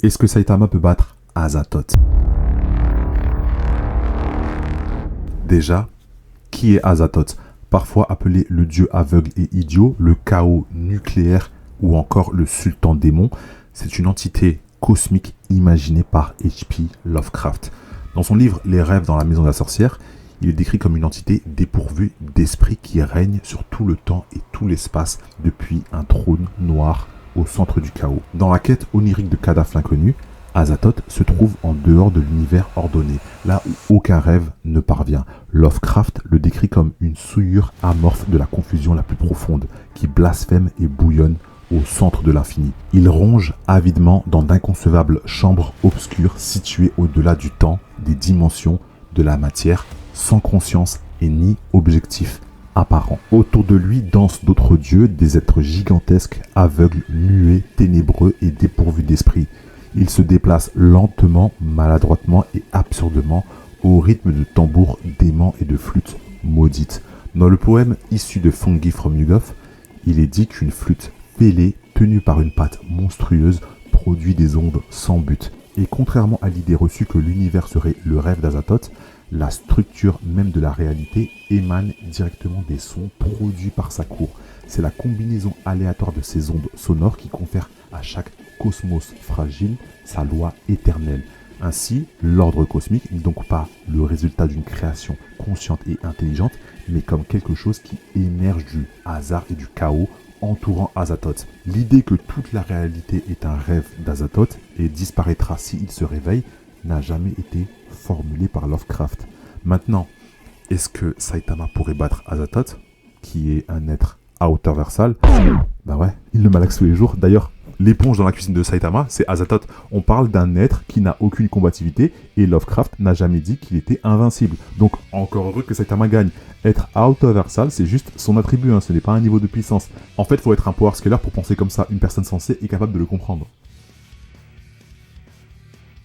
Est-ce que Saitama peut battre Azathoth? Déjà, qui est Azathoth? Parfois appelé le dieu aveugle et idiot, le chaos nucléaire ou encore le sultan démon, c'est une entité cosmique imaginée par H.P. Lovecraft. Dans son livre Les rêves dans la maison de la sorcière, il est décrit comme une entité dépourvue d'esprit qui règne sur tout le temps et tout l'espace depuis un trône noir au centre du chaos. Dans la quête onirique de cadavres inconnus, Azathoth se trouve en dehors de l'univers ordonné, là où aucun rêve ne parvient. Lovecraft le décrit comme une souillure amorphe de la confusion la plus profonde, qui blasphème et bouillonne au centre de l'infini. Il ronge avidement dans d'inconcevables chambres obscures situées au-delà du temps, des dimensions, de la matière, sans conscience et ni objectif apparent. Autour de lui dansent d'autres dieux, des êtres gigantesques, aveugles, muets, ténébreux et dépourvus d'esprit. Il se déplace lentement, maladroitement et absurdement au rythme de tambours déments et de flûtes maudites. Dans le poème issu de Fungi from Yugoth, il est dit qu'une flûte fêlée, tenue par une patte monstrueuse, produit des ondes sans but. Et contrairement à l'idée reçue que l'univers serait le rêve d'Azathoth, la structure même de la réalité émane directement des sons produits par sa cour. C'est la combinaison aléatoire de ces ondes sonores qui confère à chaque cosmos fragile sa loi éternelle. Ainsi, l'ordre cosmique n'est donc pas le résultat d'une création consciente et intelligente, mais comme quelque chose qui émerge du hasard et du chaos entourant Azathoth. L'idée que toute la réalité est un rêve d'Azathoth et disparaîtra s'il se réveille n'a jamais été formulée par Lovecraft. Maintenant, est-ce que Saitama pourrait battre Azathoth, qui est un être à hauteur versale? Bah ouais, il le malaxe tous les jours. D'ailleurs, l'éponge dans la cuisine de Saitama, c'est Azathoth. On parle d'un être qui n'a aucune combativité et Lovecraft n'a jamais dit qu'il était invincible. Donc, encore heureux que Saitama gagne. Être à hauteur versale, c'est juste son attribut, ce n'est pas un niveau de puissance. En fait, il faut être un power scaler pour penser comme ça. Une personne sensée est capable de le comprendre.